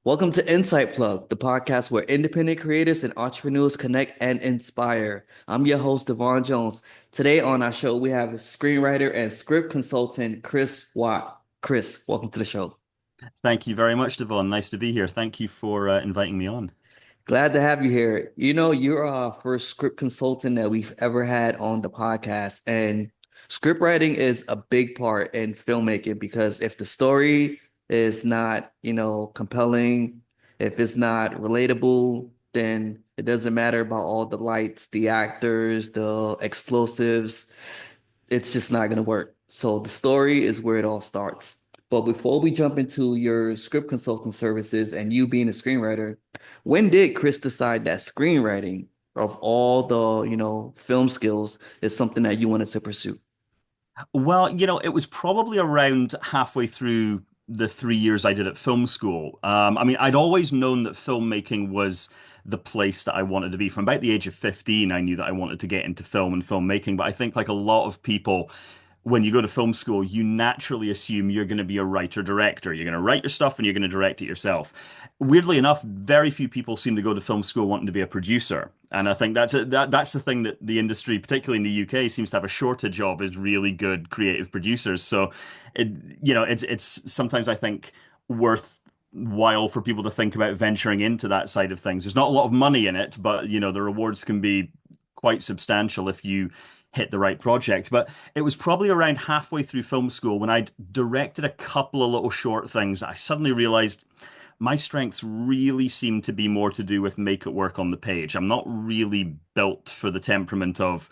Welcome to Insight Plug, the podcast where independent creators and entrepreneurs connect and inspire. I'm your host, Devon Jones. Today on our show, we have screenwriter and script consultant Chris Watt. Chris, welcome to the show. Thank you very much, Devon. Nice to be here. Thank you for inviting me on. Glad to have you here. You're our first script consultant that we've ever had on the podcast, and script writing is a big part in filmmaking because if the story is not, compelling, if it's not relatable, then it doesn't matter about all the lights, the actors, the explosives. It's just not going to work. So the story is where it all starts. But before we jump into your script consulting services and you being a screenwriter, when did Chris decide that screenwriting of all the, film skills is something that you wanted to pursue? Well, it was probably around halfway through the 3 years I did at film school. I mean, I'd always known that filmmaking was the place that I wanted to be. From about the age of 15, I knew that I wanted to get into film and filmmaking. But I think, like a lot of people, when you go to film school, you naturally assume you're going to be a writer director. You're going to write your stuff and you're going to direct it yourself. Weirdly enough, very few people seem to go to film school wanting to be a producer. And I think that's the thing that the industry, particularly in the UK, seems to have a shortage of is really good creative producers. So it, it's sometimes I think worthwhile for people to think about venturing into that side of things. There's not a lot of money in it, but the rewards can be quite substantial if you hit the right project. But it was probably around halfway through film school when I'd directed a couple of little short things that I suddenly realized my strengths really seem to be more to do with make it work on the page. I'm not really built for the temperament of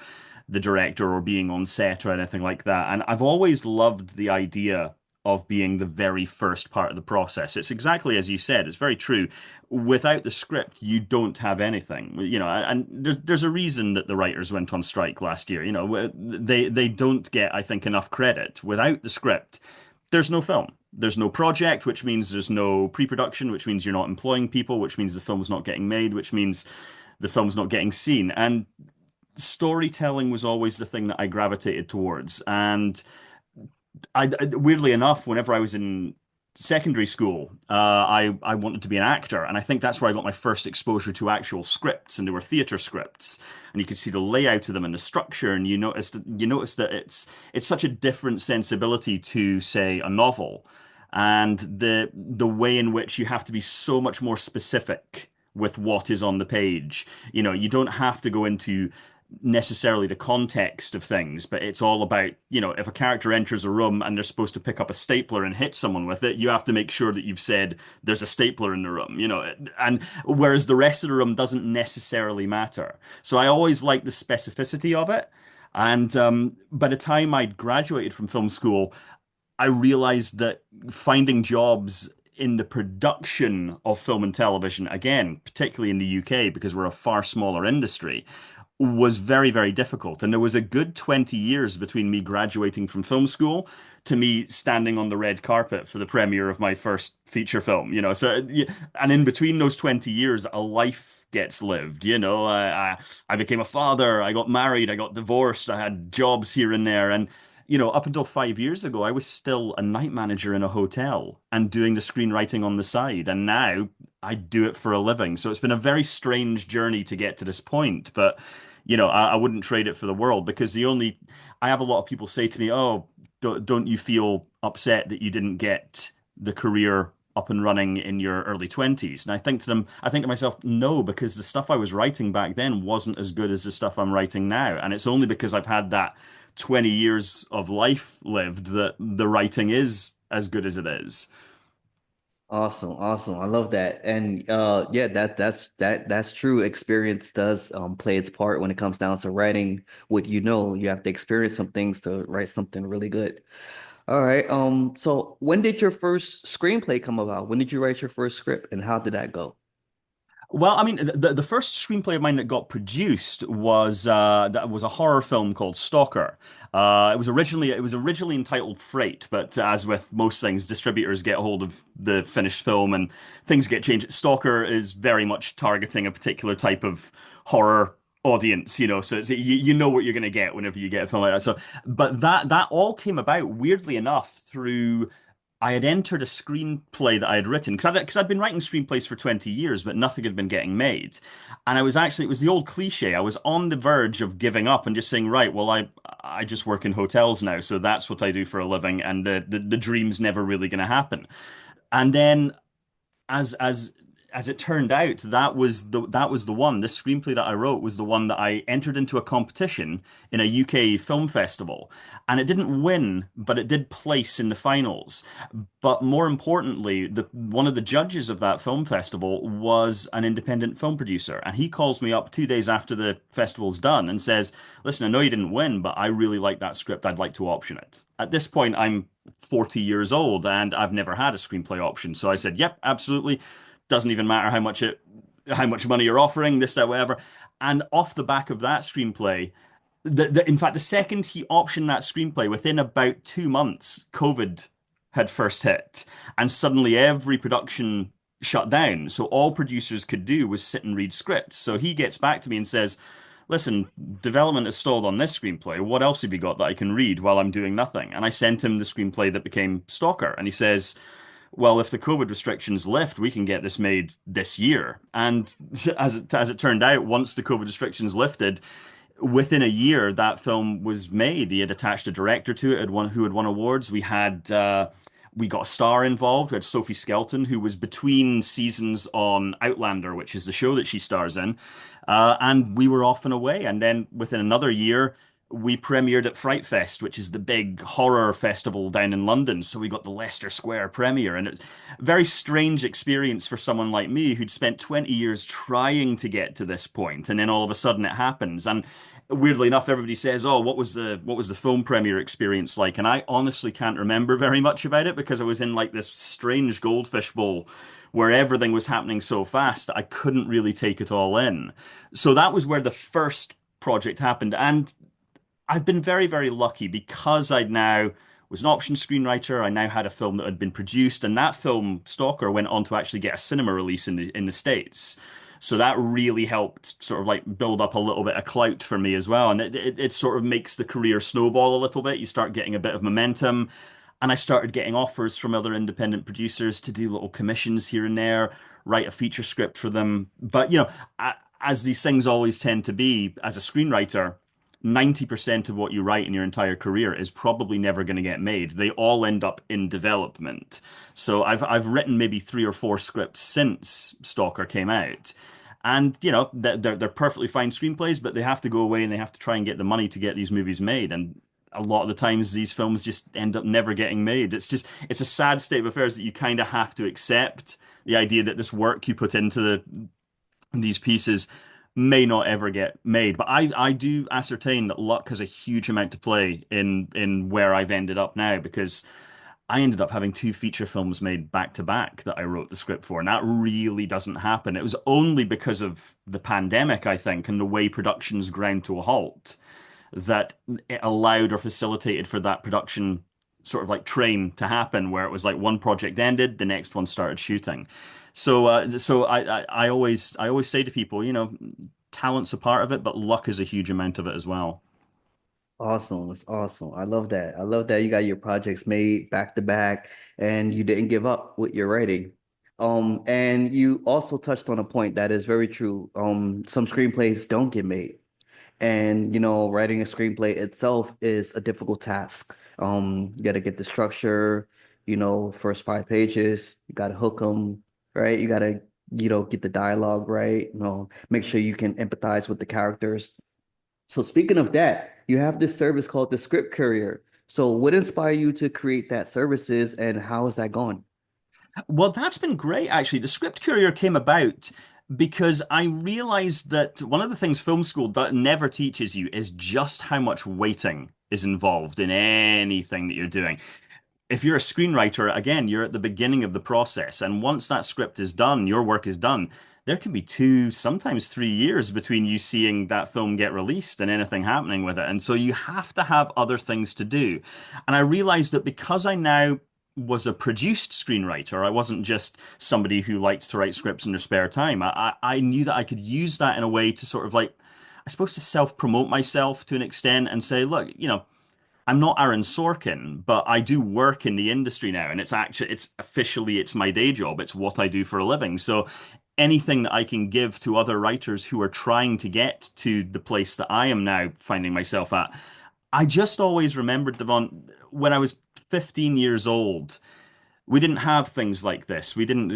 the director or being on set or anything like that. And I've always loved the idea of being the very first part of the process. It's exactly as you said, it's very true. Without the script, you don't have anything. And there's a reason that the writers went on strike last year. They don't get, I think, enough credit. Without the script, there's no film. There's no project, which means there's no pre-production, which means you're not employing people, which means the film's not getting made, which means the film's not getting seen. And storytelling was always the thing that I gravitated towards. And weirdly enough, whenever I was in secondary school, I wanted to be an actor, and I think that's where I got my first exposure to actual scripts, and they were theater scripts, and you could see the layout of them and the structure, and you notice that it's such a different sensibility to, say, a novel, and the way in which you have to be so much more specific with what is on the page. You don't have to go into necessarily the context of things, but it's all about, if a character enters a room and they're supposed to pick up a stapler and hit someone with it, you have to make sure that you've said there's a stapler in the room, and whereas the rest of the room doesn't necessarily matter. So I always like the specificity of it. And by the time I'd graduated from film school, I realized that finding jobs in the production of film and television, again, particularly in the UK, because we're a far smaller industry, was very, very difficult. And there was a good 20 years between me graduating from film school to me standing on the red carpet for the premiere of my first feature film, So, and in between those 20 years, a life gets lived, I became a father, I got married, I got divorced, I had jobs here and there. And, up until 5 years ago, I was still a night manager in a hotel and doing the screenwriting on the side. And now I do it for a living. So it's been a very strange journey to get to this point. But I wouldn't trade it for the world because I have a lot of people say to me, "Oh, don't you feel upset that you didn't get the career up and running in your early 20s?" And I think to myself, no, because the stuff I was writing back then wasn't as good as the stuff I'm writing now. And it's only because I've had that 20 years of life lived that the writing is as good as it is. Awesome, awesome. I love that. And yeah, that's true. Experience does play its part when it comes down to writing what you know. You have to experience some things to write something really good. All right. So when did your first screenplay come about? When did you write your first script and how did that go? Well, I mean, the first screenplay of mine that got produced was a horror film called Stalker. It was originally entitled Freight, but as with most things, distributors get hold of the finished film and things get changed. Stalker is very much targeting a particular type of horror audience, so you know what you're going to get whenever you get a film like that. So, but that all came about weirdly enough through I had entered a screenplay that I had written because I'd been writing screenplays for 20 years, but nothing had been getting made. And it was the old cliche. I was on the verge of giving up and just saying, right, well, I just work in hotels now, so that's what I do for a living, and the dream's never really going to happen. And then as as as it turned out, that was the one. This screenplay that I wrote was the one that I entered into a competition in a UK film festival, and it didn't win, but it did place in the finals. But more importantly, the one of the judges of that film festival was an independent film producer, and he calls me up 2 days after the festival's done and says, "Listen, I know you didn't win, but I really like that script. I'd like to option it." At this point, I'm 40 years old and I've never had a screenplay option. So I said, "Yep, absolutely. Doesn't even matter how much money you're offering, this, that, whatever." And off the back of that screenplay, in fact, the second he optioned that screenplay, within about 2 months, COVID had first hit, and suddenly every production shut down. So all producers could do was sit and read scripts. So he gets back to me and says, "Listen, development is stalled on this screenplay. What else have you got that I can read while I'm doing nothing?" And I sent him the screenplay that became Stalker. And he says, "Well, if the COVID restrictions lift, we can get this made this year." And as it turned out, once the COVID restrictions lifted, within a year, that film was made. He had attached a director to it, who had won awards. We got a star involved. We had Sophie Skelton, who was between seasons on Outlander, which is the show that she stars in, and we were off and away. And then within another year, we premiered at Fright Fest, which is the big horror festival down in London. So we got the Leicester Square premiere, and it's a very strange experience for someone like me who'd spent 20 years trying to get to this point, and then all of a sudden it happens. And weirdly enough, everybody says, "Oh, what was the film premiere experience like?" And I honestly can't remember very much about it because I was in like this strange goldfish bowl where everything was happening so fast I couldn't really take it all in. So that was where the first project happened, and I've been very, very lucky because I now was an option screenwriter. I now had a film that had been produced, and that film, Stalker, went on to actually get a cinema release in the States. So that really helped sort of like build up a little bit of clout for me as well. And it sort of makes the career snowball a little bit. You start getting a bit of momentum. And I started getting offers from other independent producers to do little commissions here and there, write a feature script for them. But, as these things always tend to be, as a screenwriter, 90% of what you write in your entire career is probably never going to get made. They all end up in development. So I've written maybe 3 or 4 scripts since Stalker came out. And they're perfectly fine screenplays, but they have to go away and they have to try and get the money to get these movies made. And a lot of the times these films just end up never getting made. It's a sad state of affairs that you kind of have to accept the idea that this work you put into these pieces may not ever get made. But I do ascertain that luck has a huge amount to play in where I've ended up now, because I ended up having 2 feature films made back to back that I wrote the script for, and that really doesn't happen. It was only because of the pandemic, I think, and the way productions ground to a halt, that it allowed or facilitated for that production sort of like train to happen, where it was like one project ended, the next one started shooting. I always say to people, talent's a part of it, but luck is a huge amount of it as well. Awesome. It's awesome. I love that. I love that you got your projects made back to back and you didn't give up with your writing. And you also touched on a point that is very true. Some screenplays don't get made. And, writing a screenplay itself is a difficult task. You got to get the structure, first 5 pages, you got to hook them, right? You got to, get the dialogue right, make sure you can empathize with the characters. So speaking of that, you have this service called the Script Courier. So what inspired you to create that services and how is that going? Well, that's been great, actually. The script courier came about because I realized that one of the things film school never teaches you is just how much waiting is involved in anything that you're doing. If you're a screenwriter, again, you're at the beginning of the process. And once that script is done, your work is done. There can be 2, sometimes 3 years between you seeing that film get released and anything happening with it. And so you have to have other things to do. And I realized that because I now was a produced screenwriter, I wasn't just somebody who liked to write scripts in their spare time. I knew that I could use that in a way to sort of like, I suppose, to self-promote myself to an extent and say, look, I'm not Aaron Sorkin, but I do work in the industry now, and it's officially it's my day job. It's what I do for a living. So anything that I can give to other writers who are trying to get to the place that I am now finding myself at, I just always remembered, Devon, when I was 15 years old, we didn't have things like this. We didn't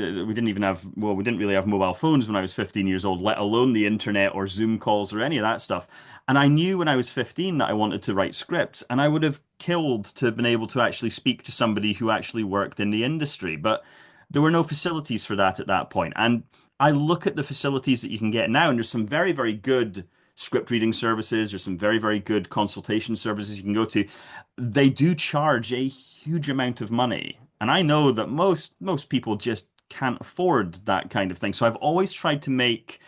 even have, well, we didn't really have mobile phones when I was 15 years old, let alone the internet or Zoom calls or any of that stuff. And I knew when I was 15 that I wanted to write scripts, and I would have killed to have been able to actually speak to somebody who actually worked in the industry. But there were no facilities for that at that point. And I look at the facilities that you can get now, and there's some very, very good script reading services. There's some very, very good consultation services you can go to. They do charge a huge amount of money. And I know that most people just can't afford that kind of thing. So I've always tried to make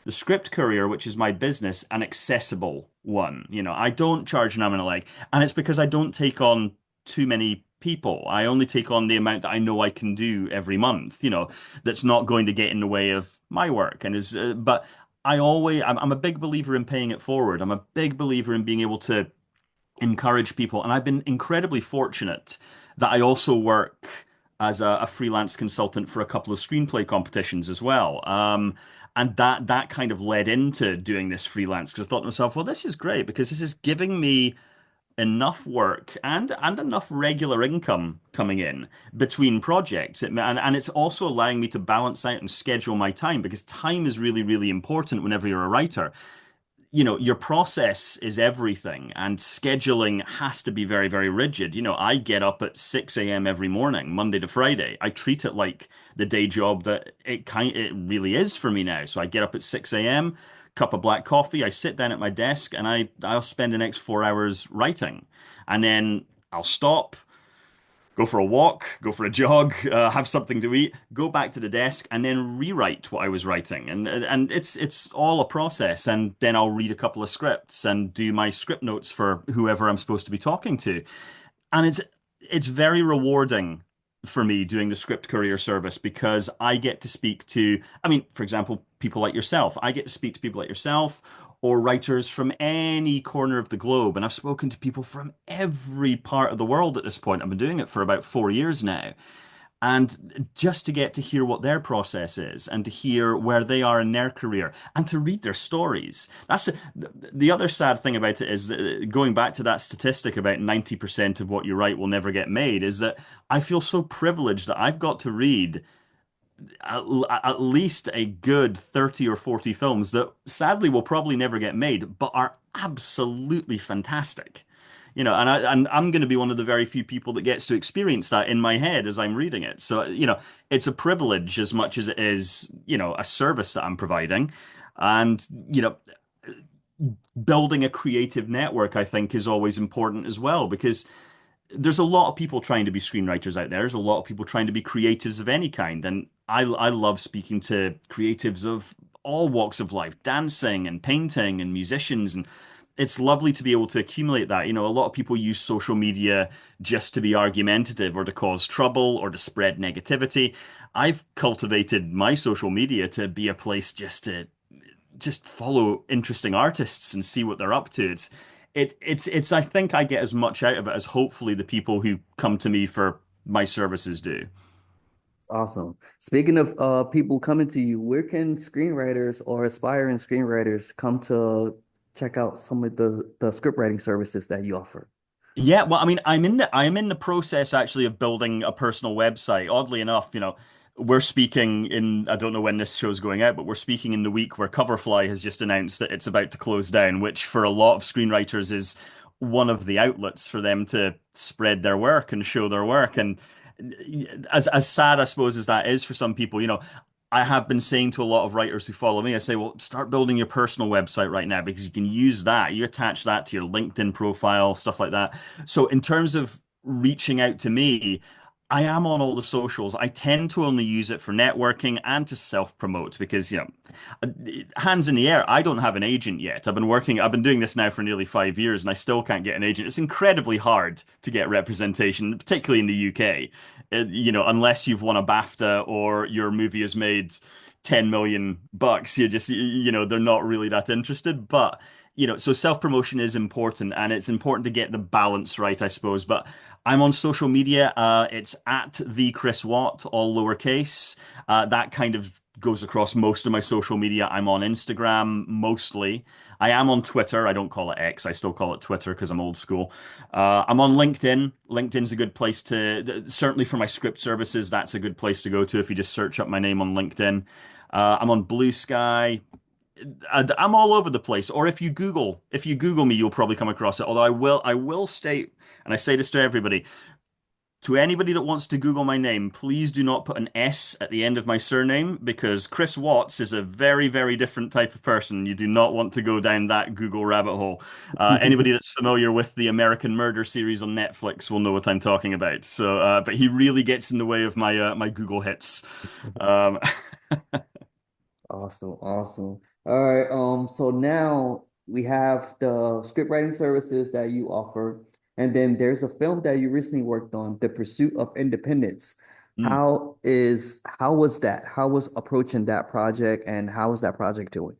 the script courier, which is my business, an accessible one. You know, I don't charge an arm and a leg, and it's because I don't take on too many people. I only take on the amount that I know I can do every month. You know, that's not going to get in the way of my work. And is but I'm a big believer in paying it forward. I'm a big believer in being able to encourage people. And I've been incredibly fortunate that I also work as a freelance consultant for a couple of screenplay competitions as well. And that kind of led into doing this freelance because I thought to myself, well, this is great because this is giving me enough work and enough regular income coming in between projects. And it's also allowing me to balance out and schedule my time because time is really, really important whenever you're a writer. You know, your process is everything, and scheduling has to be very, very rigid. You know, I get up at 6 a.m. every morning, Monday to Friday. I treat it like the day job that it really is for me now. So I get up at 6 a.m., cup of black coffee, I sit down at my desk, and I'll spend the next 4 hours writing. And then I'll stop, go for a walk, go for a jog, have something to eat, go back to the desk, and then rewrite what I was writing. And it's all a process. And then I'll read a couple of scripts and do my script notes for whoever I'm supposed to be talking to. And it's very rewarding for me doing the script courier service because I get to speak to, I mean, for example, people like yourself. I get to speak to people like yourself or writers from any corner of the globe. And I've spoken to people from every part of the world at this point. I've been doing it for about 4 years now. And just to get to hear what their process is and to hear where they are in their career and to read their stories. That's the other sad thing about it is that going back to that statistic about 90% of what you write will never get made is that I feel so privileged that I've got to read at, at least a good 30 or 40 films that sadly will probably never get made, but are absolutely fantastic. You know, and I'm going to be one of the very few people that gets to experience that in my head as I'm reading it. So, you know, it's a privilege as much as it is, you know, a service that I'm providing. And, you know, building a creative network, I think, is always important as well because there's a lot of people trying to be screenwriters out there. There's a lot of people trying to be creatives of any kind. And I love speaking to creatives of all walks of life, dancing and painting and musicians. And it's lovely to be able to accumulate that. You know, a lot of people use social media just to be argumentative or to cause trouble or to spread negativity. I've cultivated my social media to be a place just follow interesting artists and see what they're up to. It's I think I get as much out of it as hopefully the people who come to me for my services do. Awesome. Speaking of people coming to you, where can screenwriters or aspiring screenwriters come to check out some of the script writing services that you offer? Yeah, well, I mean, I'm in the process actually of building a personal website. Oddly enough, you know, we're speaking in I don't know when this show's going out, but we're speaking in the week where Coverfly has just announced that it's about to close down, which for a lot of screenwriters is one of the outlets for them to spread their work and show their work. And as sad, I suppose, as that is for some people, you know, I have been saying to a lot of writers who follow me, I say, well, start building your personal website right now because you can use that. You attach that to your LinkedIn profile, stuff like that. So, in terms of reaching out to me, I am on all the socials. I tend to only use it for networking and to self-promote because, you know, hands in the air, I don't have an agent yet. I've been doing this now for nearly 5 years and I still can't get an agent. It's incredibly hard to get representation, particularly in the UK. You know, unless you've won a BAFTA or your movie has made 10 million bucks, you know, they're not really that interested. But so self-promotion is important and it's important to get the balance right, I suppose. But I'm on social media. It's at the Chris Watt, all lowercase. That kind of goes across most of my social media. I'm on Instagram mostly. I am on Twitter. I don't call it X. I still call it Twitter because I'm old school. I'm on LinkedIn. LinkedIn's a good place certainly for my script services, that's a good place to go to if you just search up my name on LinkedIn. I'm on Blue Sky. I'm all over the place. Or if you Google me, you'll probably come across it. Although I will state, and I say this to everybody, to anybody that wants to Google my name, please do not put an S at the end of my surname because Chris Watts is a very, very different type of person. You do not want to go down that Google rabbit hole. Anybody that's familiar with the American Murder series on Netflix will know what I'm talking about. So, but he really gets in the way of my Google hits. Um, Awesome, awesome. All right, so now we have the script writing services that you offer, and then there's a film that you recently worked on, The Pursuit of Independence. mm. How was that? How was approaching that project, and how was that project doing?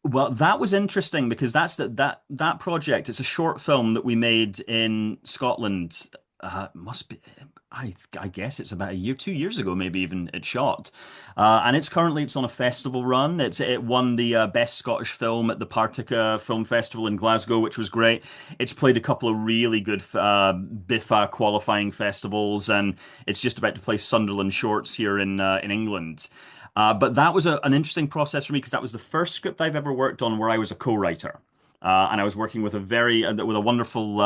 Well, that was interesting because that project. It's a short film that we made in Scotland. Must be, I guess it's about a year, 2 years ago, maybe even it shot, and it's on a festival run. It won the best Scottish film at the Partica Film Festival in Glasgow, which was great. It's played a couple of really good BIFA qualifying festivals, and it's just about to play Sunderland Shorts here in England. But that was an interesting process for me because that was the first script I've ever worked on where I was a co-writer. And I was working with a wonderful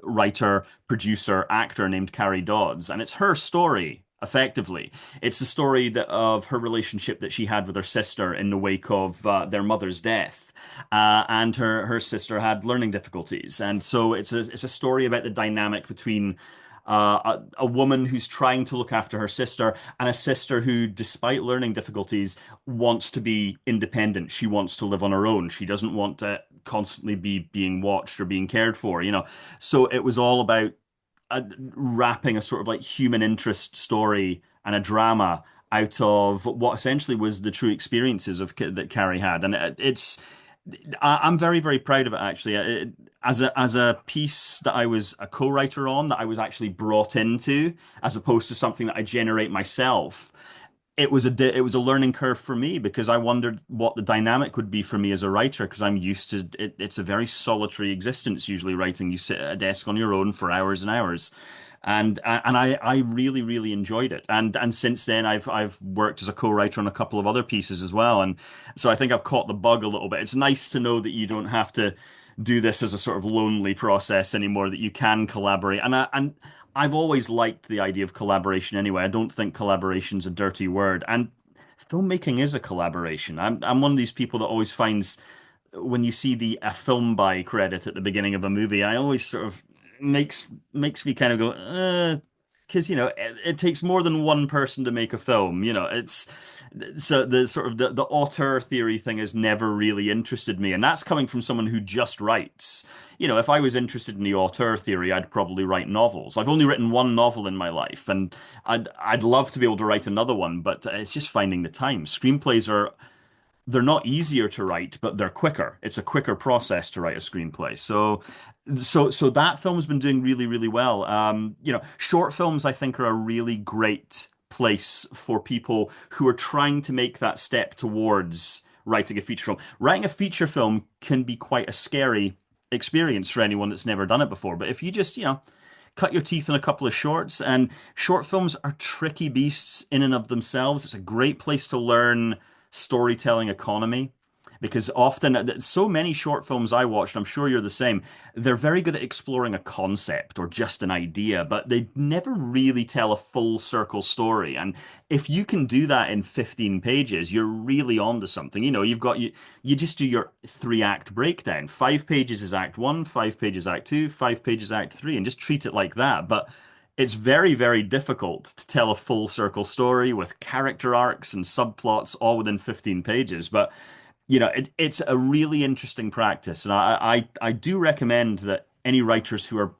writer, producer, actor named Carrie Dodds, and it's her story. Effectively, it's the story of her relationship that she had with her sister in the wake of their mother's death, and her sister had learning difficulties, and so it's a story about the dynamic between a woman who's trying to look after her sister and a sister who, despite learning difficulties, wants to be independent. She wants to live on her own. She doesn't want to constantly be being watched or being cared for. So it was all about wrapping a sort of like human interest story and a drama out of what essentially was the true experiences that Carrie had, and I'm very, very proud of it actually. As a piece that I was a co-writer on, that I was actually brought into, as opposed to something that I generate myself. It was a learning curve for me because I wondered what the dynamic would be for me as a writer because I'm used to it. It's a very solitary existence usually writing. You sit at a desk on your own for hours and hours. And I really really enjoyed it, and since then I've worked as a co-writer on a couple of other pieces as well, and so I think I've caught the bug a little bit. It's nice to know that you don't have to do this as a sort of lonely process anymore, that you can collaborate, and I've always liked the idea of collaboration anyway. I don't think collaboration's a dirty word, and filmmaking is a collaboration. I'm one of these people that always finds when you see the a film by credit at the beginning of a movie, I always sort of makes me kind of go, because it takes more than one person to make a film. It's so the sort of the auteur theory thing has never really interested me, and that's coming from someone who just writes. If I was interested in the auteur theory, I'd probably write novels. I've only written one novel in my life, and I'd love to be able to write another one, but it's just finding the time. Screenplays are they're not easier to write, but they're quicker. It's a quicker process to write a screenplay. So that film's been doing really, really well. Short films I think are a really great place for people who are trying to make that step towards writing a feature film. Writing a feature film can be quite a scary experience for anyone that's never done it before. But if you just, cut your teeth in a couple of shorts, and short films are tricky beasts in and of themselves. It's a great place to learn storytelling economy because often so many short films I watched, I'm sure you're the same, they're very good at exploring a concept or just an idea, but they never really tell a full circle story. And if you can do that in 15 pages, you're really onto something. You just do your 3 act breakdown. 5 pages is act one, 5 pages act two, 5 pages act three, and just treat it like that. But it's very, very difficult to tell a full circle story with character arcs and subplots all within 15 pages. But it's a really interesting practice, and I do recommend that any writers who are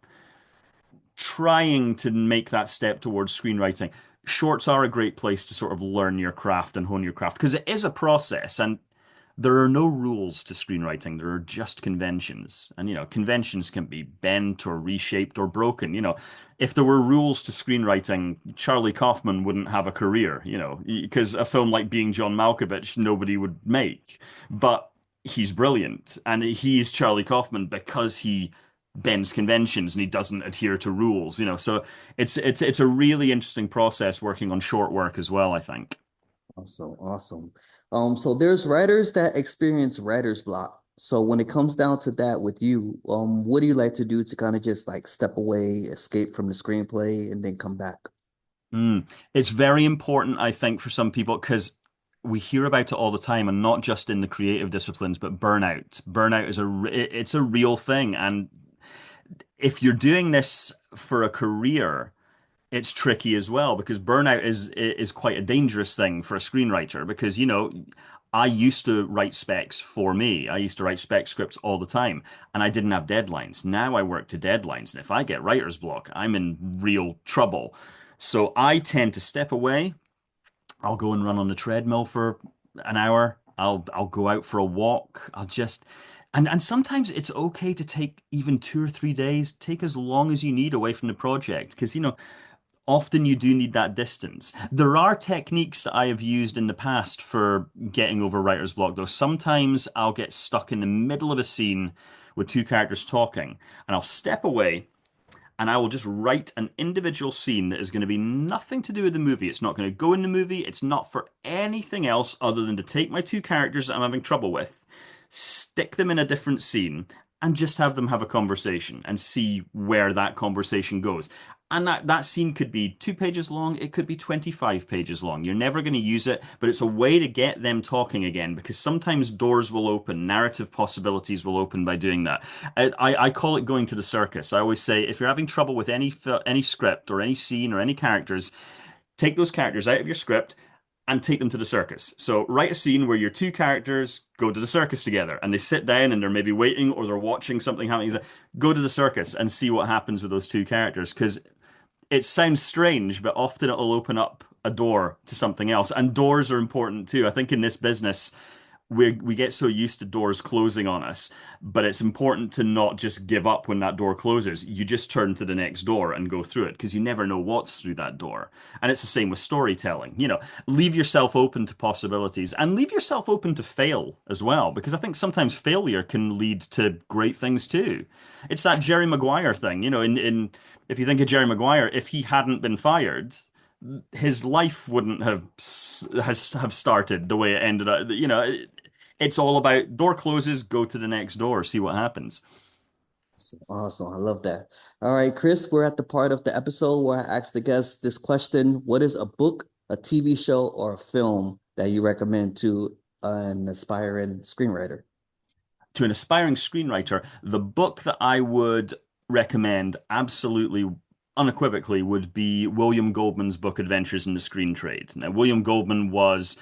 trying to make that step towards screenwriting, shorts are a great place to sort of learn your craft and hone your craft because it is a process, and there are no rules to screenwriting. There are just conventions. And, conventions can be bent or reshaped or broken. If there were rules to screenwriting, Charlie Kaufman wouldn't have a career, because a film like Being John Malkovich, nobody would make. But he's brilliant. And he's Charlie Kaufman because he bends conventions and he doesn't adhere to rules, So it's a really interesting process working on short work as well, I think. Awesome, awesome. So there's writers that experience writer's block. So when it comes down to that with you, what do you like to do to kind of just like step away, escape from the screenplay, and then come back? It's very important, I think, for some people because we hear about it all the time, and not just in the creative disciplines, but burnout. Burnout is it's a real thing, and if you're doing this for a career, it's tricky as well because burnout is quite a dangerous thing for a screenwriter because I used to write specs for me. I used to write spec scripts all the time and I didn't have deadlines. Now I work to deadlines and if I get writer's block, I'm in real trouble. So I tend to step away. I'll go and run on the treadmill for an hour. I'll go out for a walk. I'll just and sometimes it's okay to take even 2 or 3 days. Take as long as you need away from the project because often you do need that distance. There are techniques that I have used in the past for getting over writer's block, though. Sometimes I'll get stuck in the middle of a scene with two characters talking, and I'll step away and I will just write an individual scene that is going to be nothing to do with the movie. It's not going to go in the movie. It's not for anything else other than to take my two characters that I'm having trouble with, stick them in a different scene, and just have them have a conversation and see where that conversation goes. And that scene could be 2 pages long, it could be 25 pages long. You're never going to use it, but it's a way to get them talking again because sometimes doors will open, narrative possibilities will open by doing that. I call it going to the circus. I always say if you're having trouble with any script or any scene or any characters, take those characters out of your script and take them to the circus. So write a scene where your two characters go to the circus together and they sit down and they're maybe waiting or they're watching something happening. Go to the circus and see what happens with those two characters because it sounds strange, but often it'll open up a door to something else. And doors are important too. I think in this business, we get so used to doors closing on us, but it's important to not just give up when that door closes. You just turn to the next door and go through it because you never know what's through that door. And it's the same with storytelling. Leave yourself open to possibilities and leave yourself open to fail as well, because I think sometimes failure can lead to great things too. It's that Jerry Maguire thing, in if you think of Jerry Maguire, if he hadn't been fired, his life wouldn't have started the way it ended up. It's all about door closes, go to the next door, see what happens. Awesome. Awesome. I love that. All right, Chris, we're at the part of the episode where I ask the guests this question. What is a book, a TV show, or a film that you recommend to an aspiring screenwriter? To an aspiring screenwriter, the book that I would recommend absolutely unequivocally would be William Goldman's book Adventures in the Screen Trade. Now, William Goldman was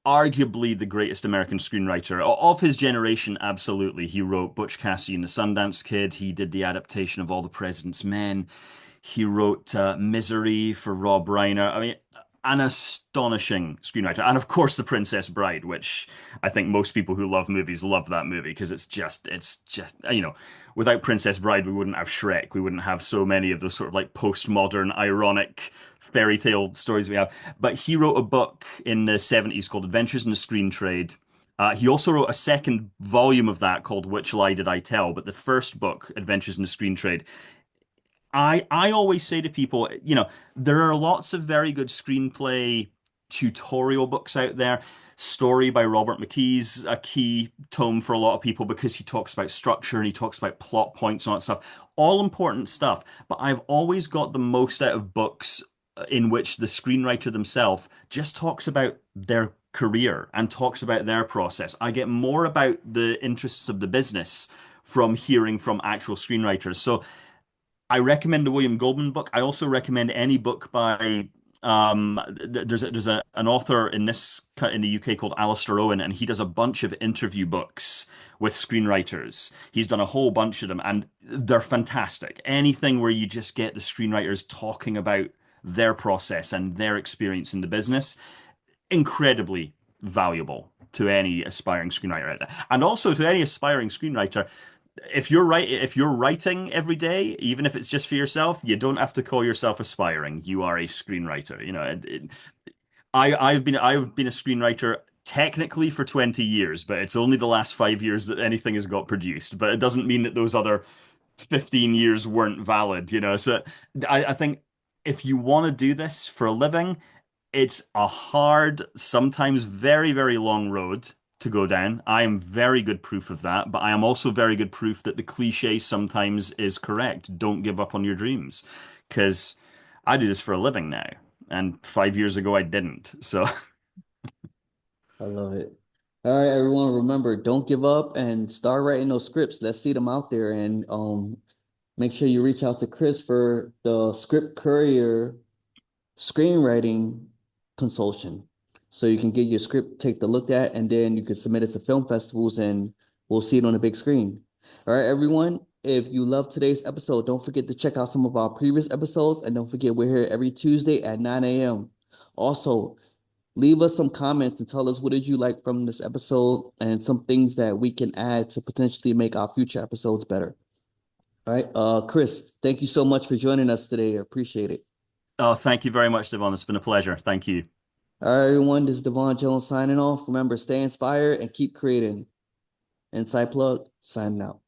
arguably the greatest American screenwriter of his generation. Absolutely. He wrote Butch Cassidy and the Sundance Kid. He did the adaptation of All the President's Men. He wrote Misery for Rob Reiner. I mean, an astonishing screenwriter. And of course, The Princess Bride, which I think most people who love movies love that movie because it's just, without Princess Bride, we wouldn't have Shrek. We wouldn't have so many of those sort of like postmodern, ironic fairy tale stories we have. But he wrote a book in the 70s called Adventures in the Screen Trade. He also wrote a second volume of that called Which Lie Did I Tell? But the first book, Adventures in the Screen Trade, I always say to people, there are lots of very good screenplay tutorial books out there. Story by Robert McKee's a key tome for a lot of people because he talks about structure and he talks about plot points and all that stuff. All important stuff. But I've always got the most out of books in which the screenwriter themselves just talks about their career and talks about their process. I get more about the interests of the business from hearing from actual screenwriters. So I recommend the William Goldman book. I also recommend any book by an author in the UK called Alistair Owen, and he does a bunch of interview books with screenwriters. He's done a whole bunch of them, and they're fantastic. Anything where you just get the screenwriters talking about their process and their experience in the business, incredibly valuable. to any aspiring screenwriter. And also to any aspiring screenwriter, if you're writing every day, even if it's just for yourself, you don't have to call yourself aspiring. You are a screenwriter. I've been a screenwriter technically for 20 years, but it's only the last 5 years that anything has got produced. But it doesn't mean that those other 15 years weren't valid, you know. So I think if you want to do this for a living, it's a hard, sometimes very, very long road to go down. I am very good proof of that, but I am also very good proof that the cliche sometimes is correct. Don't give up on your dreams, because I do this for a living now, and 5 years ago I didn't. So I love it. All right, everyone, remember, don't give up and start writing those scripts. Let's see them out there, and make sure you reach out to Chris for the script courier screenwriting consultation. So you can get your script take the look at, and then you can submit it to film festivals and we'll see it on the big screen. All right, everyone. If you love today's episode, don't forget to check out some of our previous episodes, and don't forget we're here every Tuesday at 9 a.m. Also, leave us some comments and tell us what did you like from this episode and some things that we can add to potentially make our future episodes better. All right. Chris, thank you so much for joining us today. I appreciate it. oh, thank you very much, Devon. It's been a pleasure. Thank you. All right, everyone. This is Devon Jones signing off. Remember, stay inspired and keep creating. Inside Plug, signing out.